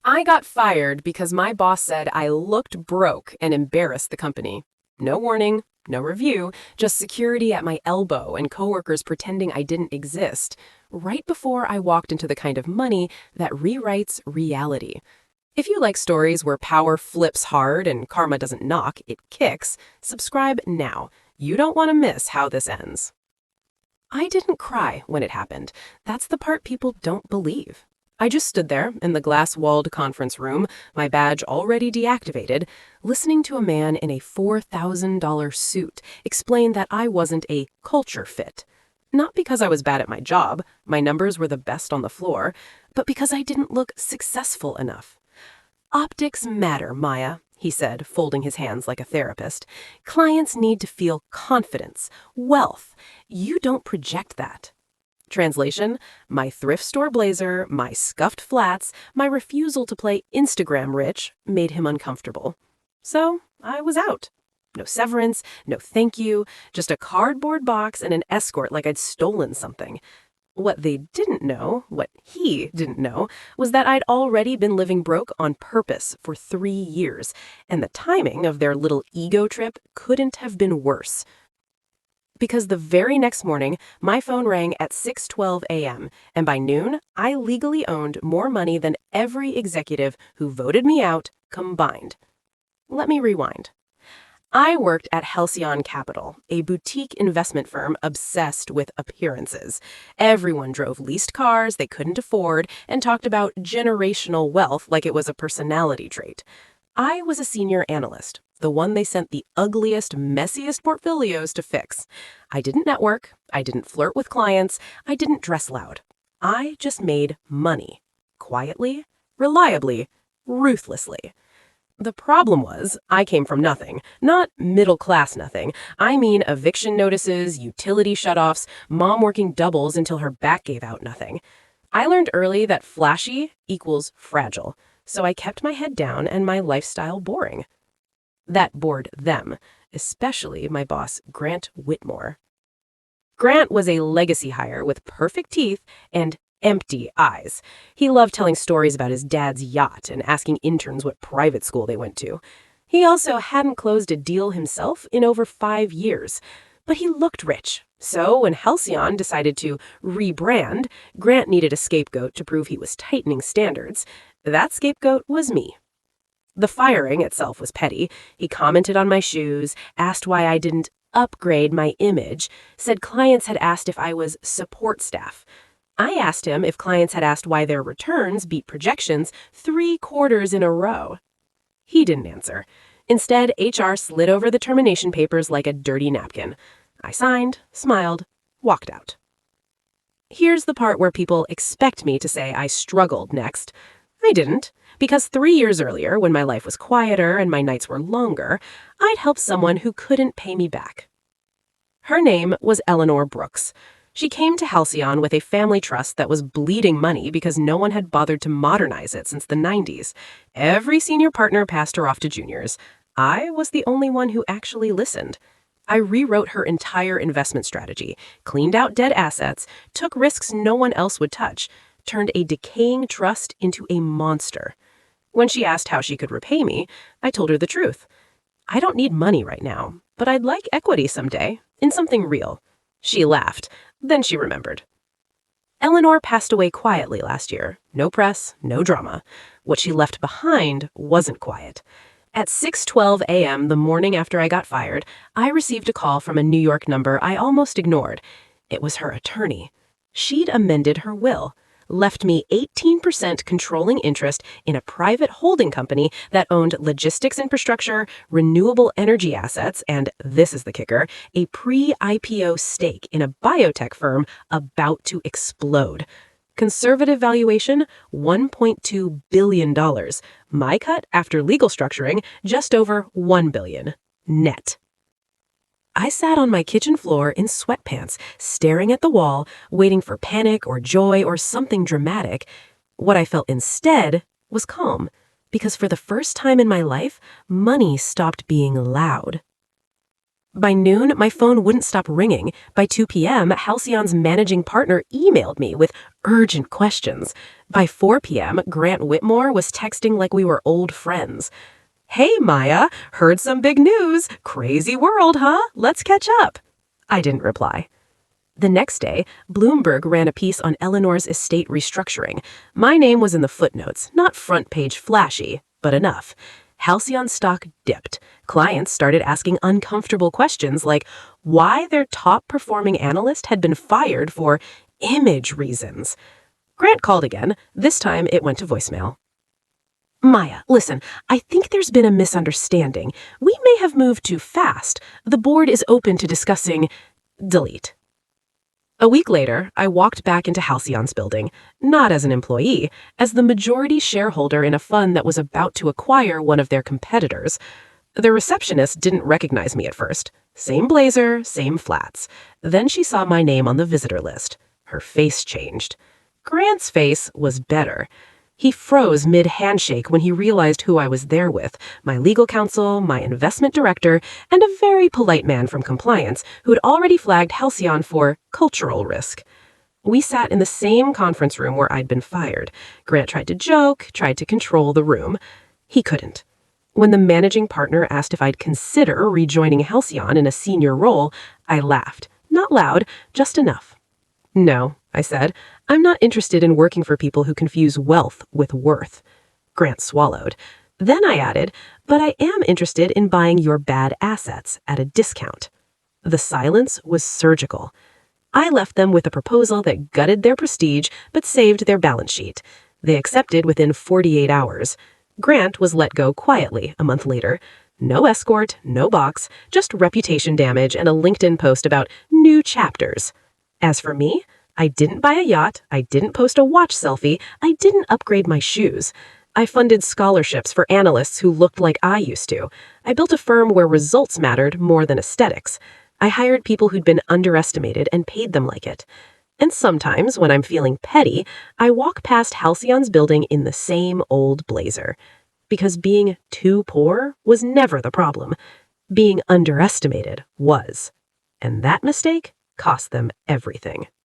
I got fired because my boss said I looked broke and embarrassed the company. No warning, no review, just security at my elbow and coworkers pretending I didn't exist, right before I walked into the kind of money that rewrites reality. If you like stories where power flips hard and karma doesn't knock, it kicks, subscribe now. You don't want to miss how this ends. I didn't cry when it happened. That's the part people don't believe. I just stood there in the glass-walled conference room, my badge already deactivated, listening to a man in a $4,000 suit explain that I wasn't a culture fit. Not because I was bad at my job, my numbers were the best on the floor, but because I didn't look successful enough. Optics matter, Maya, he said, folding his hands like a therapist. Clients need to feel confidence, wealth. You don't project that. Translation, my thrift store blazer, my scuffed flats, my refusal to play Instagram rich made him uncomfortable. So I was out. No severance, no thank you, just a cardboard box and an escort like I'd stolen something. What they didn't know, what he didn't know, was that I'd already been living broke on purpose for 3 years, and the timing of their little ego trip couldn't have been worse. Because the very next morning, my phone rang at 6:12 a.m., and by noon, I legally owned more money than every executive who voted me out combined. Let me rewind. I worked at Halcyon Capital, a boutique investment firm obsessed with appearances. Everyone drove leased cars they couldn't afford and talked about generational wealth like it was a personality trait. I was a senior analyst, the one they sent the ugliest, messiest portfolios to fix. I didn't network, I didn't flirt with clients, I didn't dress loud. I just made money. Quietly, reliably, ruthlessly. The problem was, I came from nothing. Not middle-class nothing. I mean eviction notices, utility shutoffs, mom working doubles until her back gave out nothing. I learned early that flashy equals fragile, so I kept my head down and my lifestyle boring. That bored them, especially my boss, Grant Whitmore. Grant was a legacy hire with perfect teeth and empty eyes. He loved telling stories about his dad's yacht and asking interns what private school they went to. He also hadn't closed a deal himself in over 5 years. But he looked rich. So when Halcyon decided to rebrand, Grant needed a scapegoat to prove he was tightening standards. That scapegoat was me. The firing itself was petty. He commented on my shoes, asked why I didn't upgrade my image, said clients had asked if I was support staff. I asked him if clients had asked why their returns beat projections 3 quarters in a row. He didn't answer. Instead, HR slid over the termination papers like a dirty napkin. I signed, smiled, walked out. Here's the part where people expect me to say I struggled next. I didn't, because 3 years earlier, when my life was quieter and my nights were longer, I'd helped someone who couldn't pay me back. Her name was Eleanor Brooks. She came to Halcyon with a family trust that was bleeding money because no one had bothered to modernize it since the 90s. Every senior partner passed her off to juniors. I was the only one who actually listened. I rewrote her entire investment strategy, cleaned out dead assets, took risks no one else would touch, turned a decaying trust into a monster. When she asked how she could repay me, I told her the truth. I don't need money right now, but I'd like equity someday, in something real. She laughed. Then she remembered. Eleanor passed away quietly last year. No press, no drama. What she left behind wasn't quiet. At 6:12 a.m. the morning after I got fired, I received a call from a New York number I almost ignored. It was her attorney. She'd amended her will, left me 18% controlling interest in a private holding company that owned logistics infrastructure, renewable energy assets, and, this is the kicker, a pre-IPO stake in a biotech firm about to explode. Conservative valuation, $1.2 billion. My cut, after legal structuring, just over $1 billion. Net. I sat on my kitchen floor in sweatpants, staring at the wall, waiting for panic or joy or something dramatic. What I felt instead was calm, because for the first time in my life, money stopped being loud. By noon, my phone wouldn't stop ringing. By 2 p.m., Halcyon's managing partner emailed me with urgent questions. By 4 p.m., Grant Whitmore was texting like we were old friends. "Hey, Maya, heard some big news. Crazy world, huh? Let's catch up." I didn't reply. The next day, Bloomberg ran a piece on Eleanor's estate restructuring. My name was in the footnotes, not front page flashy, but enough. Halcyon stock dipped. Clients started asking uncomfortable questions like why their top performing analyst had been fired for image reasons. Grant called again. This time it went to voicemail. "Maya, listen, I think there's been a misunderstanding. We may have moved too fast. The board is open to discussing..." Delete. A week later, I walked back into Halcyon's building, not as an employee, as the majority shareholder in a fund that was about to acquire one of their competitors. The receptionist didn't recognize me at first. Same blazer, same flats. Then she saw my name on the visitor list. Her face changed. Grant's face was better. He froze mid-handshake when he realized who I was there with, my legal counsel, my investment director, and a very polite man from compliance who had already flagged Halcyon for cultural risk. We sat in the same conference room where I'd been fired. Grant tried to joke, tried to control the room. He couldn't. When the managing partner asked if I'd consider rejoining Halcyon in a senior role, I laughed. Not loud, just enough. "No," I said. "I'm not interested in working for people who confuse wealth with worth." Grant swallowed. Then I added, "But I am interested in buying your bad assets at a discount." The silence was surgical. I left them with a proposal that gutted their prestige but saved their balance sheet. They accepted within 48 hours. Grant was let go quietly a month later. No escort, no box, just reputation damage and a LinkedIn post about new chapters. As for me, I didn't buy a yacht, I didn't post a watch selfie, I didn't upgrade my shoes. I funded scholarships for analysts who looked like I used to. I built a firm where results mattered more than aesthetics. I hired people who'd been underestimated and paid them like it. And sometimes, when I'm feeling petty, I walk past Halcyon's building in the same old blazer. Because being too poor was never the problem. Being underestimated was. And that mistake cost them everything.